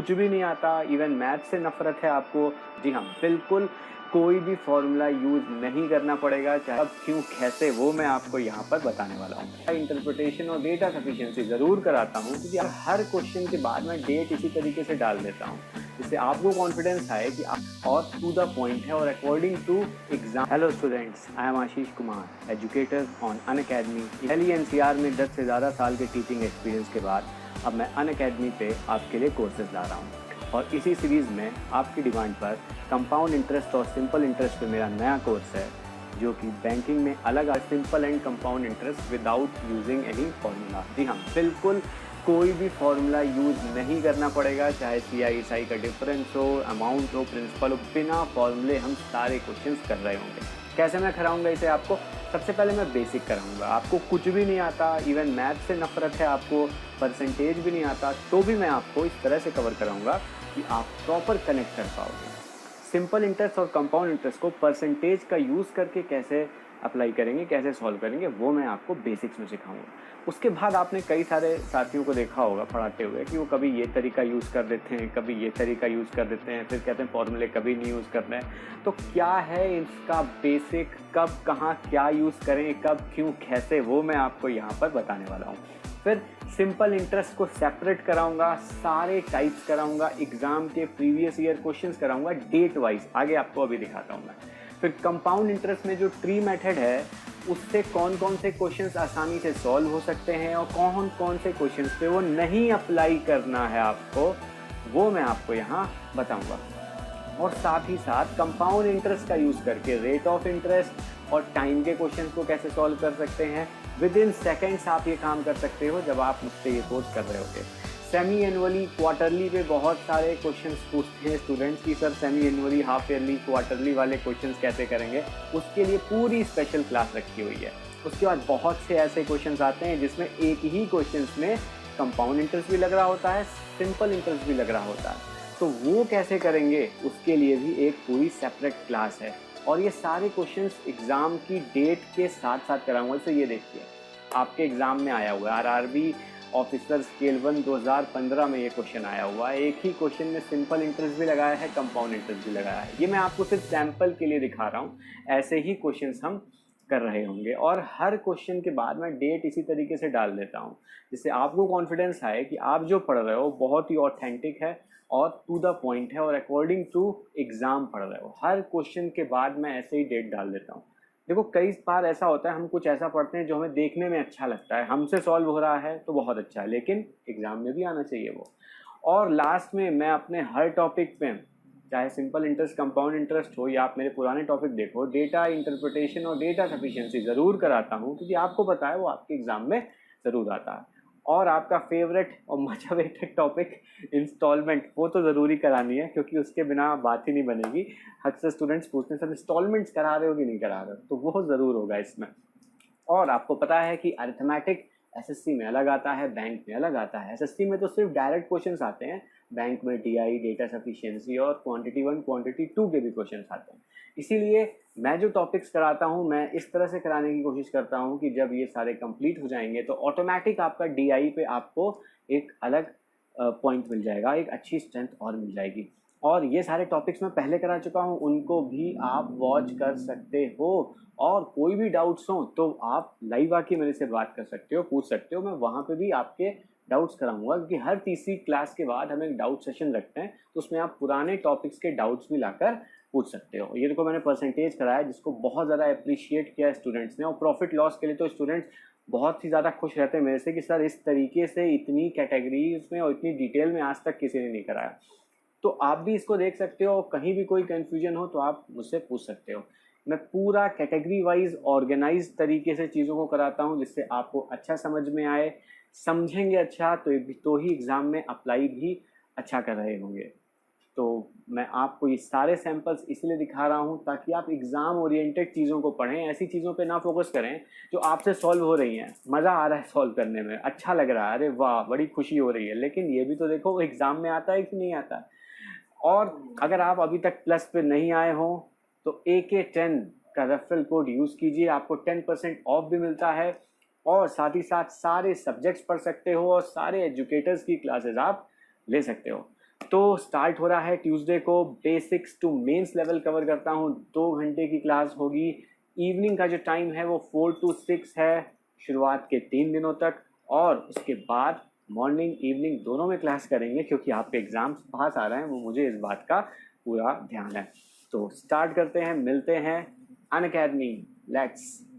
कुछ भी नहीं आता, इवन मैथ से नफरत है आपको, जी हाँ बिल्कुल कोई भी फॉर्मूला यूज नहीं करना पड़ेगा, चाहे अब क्यों कैसे वो मैं आपको यहाँ पर बताने वाला हूँ। इंटरप्रिटेशन और डेटा सफिशिएंसी जरूर कराता हूँ क्योंकि हर क्वेश्चन के बाद मैं डेट इसी तरीके से डाल देता हूँ जिससे आपको कॉन्फिडेंस आए कि आप और टू द पॉइंट है और according to exam. Hello students, I am Ashish Kumar, educator on Unacademy. Delhi NCR में 10 से ज़्यादा साल के टीचिंग एक्सपीरियंस के बाद अब मैं अनअकैडमी पे आपके लिए कोर्सेज ला रहा हूँ और इसी सीरीज़ में आपकी डिमांड पर कंपाउंड इंटरेस्ट और सिंपल इंटरेस्ट पे मेरा नया कोर्स है जो कि बैंकिंग में अलग simple and compound interest without using any formula. जी हाँ बिल्कुल कोई भी फॉर्मूला यूज नहीं करना पड़ेगा, चाहे CI/SI का डिफरेंस हो, अमाउंट हो, प्रिंसिपल हो, बिना फॉर्मूले हम सारे क्वेश्चंस कर रहे होंगे। कैसे मैं कराऊंगा इसे आपको? सबसे पहले मैं बेसिक कराऊंगा। आपको कुछ भी नहीं आता, इवन मैथ से नफरत है आपको, परसेंटेज भी नहीं आता, तो भी मैं आपको इस तरह से कवर कराऊंगा कि आप प्रॉपर कनेक्ट कर पाओगे। सिंपल इंटरेस्ट और कंपाउंड इंटरेस्ट को परसेंटेज का यूज़ करके कैसे अप्लाई करेंगे, कैसे सॉल्व करेंगे, वो मैं आपको बेसिक्स में सिखाऊंगा। उसके बाद आपने कई सारे साथियों को देखा होगा पढ़ाते हुए कि वो कभी ये तरीका यूज़ कर देते हैं, कभी ये तरीका यूज़ कर देते हैं, फिर कहते हैं फॉर्मूले कभी नहीं यूज़ करना है। तो क्या है इसका बेसिक, कब कहाँ क्या यूज़ करें, कब क्यों कैसे, वो मैं आपको यहाँ पर बताने वाला हूँ। फिर सिंपल इंटरेस्ट को सेपरेट कराऊंगा, सारे टाइप्स कराऊंगा, एग्जाम के प्रीवियस ईयर क्वेश्चंस कराऊंगा डेट वाइज, आगे आपको अभी दिखाता हूँ मैं। फिर कंपाउंड इंटरेस्ट में जो ट्री मेथड है उससे कौन कौन से क्वेश्चंस आसानी से सॉल्व हो सकते हैं और कौन कौन से क्वेश्चंस पे वो नहीं अप्लाई करना है आपको, वो मैं आपको यहाँ बताऊंगा। और साथ ही साथ कंपाउंड इंटरेस्ट का यूज़ करके रेट ऑफ इंटरेस्ट और टाइम के क्वेश्चंस को कैसे सॉल्व कर सकते हैं। विद इन सेकेंड्स आप ये काम कर सकते हो जब आप मुझसे ये कोर्स कर रहे होगे। सेमी एनुअली, क्वार्टरली पे बहुत सारे क्वेश्चंस पूछते हैं स्टूडेंट्स की sir semi annually, half yearly, quarterly वाले क्वेश्चंस कैसे करेंगे, उसके लिए पूरी स्पेशल क्लास रखी हुई है। उसके बाद बहुत से ऐसे क्वेश्चंस आते हैं जिसमें एक ही क्वेश्चंस में कंपाउंड इंटरेस्ट भी लग रहा होता है, सिंपल इंटरेस्ट भी लग रहा होता है, तो वो कैसे करेंगे उसके लिए भी एक पूरी सेपरेट क्लास है। और ये सारे क्वेश्चंस एग्ज़ाम की डेट के साथ साथ कराऊंगा। जैसे ये देखिए आपके एग्ज़ाम में आया हुआ है RRB ऑफिसर स्केल 1 2015 में ये क्वेश्चन आया हुआ है। एक ही क्वेश्चन में सिंपल इंटरेस्ट भी लगाया है, कंपाउंड इंटरेस्ट भी लगाया है। ये मैं आपको सिर्फ सैंपल के लिए दिखा रहा हूँ, ऐसे ही क्वेश्चंस हम कर रहे होंगे। और हर क्वेश्चन के बाद मैं डेट इसी तरीके से डाल देता हूँ जिससे आपको कॉन्फिडेंस आए कि आप जो पढ़ रहे हो बहुत ही ऑथेंटिक है और टू द पॉइंट है और अकॉर्डिंग टू एग्जाम पढ़ रहे हो। हर क्वेश्चन के बाद मैं ऐसे ही डेट डाल देता हूँ। देखो कई बार ऐसा होता है हम कुछ ऐसा पढ़ते हैं जो हमें देखने में अच्छा लगता है, हमसे सॉल्व हो रहा है तो बहुत अच्छा है, लेकिन एग्जाम में भी आना चाहिए वो। और लास्ट में मैं अपने हर टॉपिक पे, चाहे सिंपल इंटरेस्ट, कंपाउंड इंटरेस्ट हो या आप मेरे पुराने टॉपिक देखो, डेटा इंटरप्रिटेशन और डेटा सफिशिएंसी ज़रूर कराता हूँ क्योंकि आपको पता है वो आपके एग्जाम में ज़रूर आता है। और आपका फेवरेट और मचा वेटेड टॉपिक इंस्टॉलमेंट, वो तो ज़रूरी करानी है क्योंकि उसके बिना बात ही नहीं बनेगी। अक्सर स्टूडेंट्स पूछते हैं सर इंस्टॉलमेंट्स करा रहे हो कि नहीं करा रहे हो, तो वो ज़रूर होगा इसमें। और आपको पता है कि अरिथमेटिक SSC में अलग आता है, बैंक में अलग आता है। SSC में तो सिर्फ डायरेक्ट क्वेश्चंस आते हैं, बैंक में DI, डेटा सफिशिएंसी और क्वांटिटी 1 क्वांटिटी 2 के भी क्वेश्चंस आते हैं। इसीलिए मैं जो टॉपिक्स कराता हूँ मैं इस तरह से कराने की कोशिश करता हूँ कि जब ये सारे कंप्लीट हो जाएंगे तो ऑटोमेटिक आपका DI पे आपको एक अलग पॉइंट मिल जाएगा, एक अच्छी स्ट्रेंथ और मिल जाएगी। और ये सारे टॉपिक्स मैं पहले करा चुका हूँ, उनको भी आप वॉच कर सकते हो। और कोई भी डाउट्स हो तो आप लाइव आके मेरे से बात कर सकते हो, पूछ सकते हो, मैं वहाँ पे भी आपके डाउट्स कराऊंगा क्योंकि हर तीसरी क्लास के बाद हम एक डाउट सेशन रखते हैं तो उसमें आप पुराने टॉपिक्स के डाउट्स भी लाकर पूछ सकते हो। ये देखो मैंने परसेंटेज कराया जिसको बहुत ज़्यादा अप्रिशिएट किया स्टूडेंट्स ने। और प्रॉफिट लॉस के लिए तो स्टूडेंट्स बहुत ही ज़्यादा खुश रहते हैं मेरे से कि सर इस तरीके से इतनी कैटेगरीज में और इतनी डिटेल में आज तक किसी ने नहीं कराया। तो आप भी इसको देख सकते हो, कहीं भी कोई कन्फ्यूजन हो तो आप मुझसे पूछ सकते हो। मैं पूरा कैटेगरी वाइज ऑर्गेनाइज तरीके से चीज़ों को कराता हूँ जिससे आपको अच्छा समझ में आए, समझेंगे अच्छा तो ही एग्ज़ाम में अप्लाई भी अच्छा कर रहे होंगे। तो मैं आपको ये सारे सैंपल्स इसलिए दिखा रहा हूँ ताकि आप एग्ज़ाम ओरिएंटेड चीज़ों को पढ़ें, ऐसी चीज़ों पे ना फोकस करें जो आपसे सॉल्व हो रही हैं, मज़ा आ रहा है सॉल्व करने में, अच्छा लग रहा है, अरे वाह बड़ी खुशी हो रही है, लेकिन ये भी तो देखो वो एग्ज़ाम में आता है कि नहीं आता। और अगर आप अभी तक प्लस पे नहीं आए हो तो AK10 का रेफरल कोड यूज़ कीजिए, आपको 10% ऑफ भी मिलता है और साथ ही साथ सारे सब्जेक्ट्स पढ़ सकते हो और सारे एजुकेटर्स की क्लासेस आप ले सकते हो। तो स्टार्ट हो रहा है ट्यूसडे को, basics to mains level cover करता हूँ, 2 घंटे की क्लास होगी। इवनिंग का जो टाइम है वो 4 to 6 है, शुरुआत के 3 दिनों तक, और उसके बाद मॉर्निंग इवनिंग दोनों में क्लास करेंगे, क्योंकि आपके एग्जाम्स पास आ रहे हैं, वो मुझे इस बात का पूरा ध्यान है। तो स्टार्ट करते हैं, मिलते हैं अनअकैडमी, लेट्स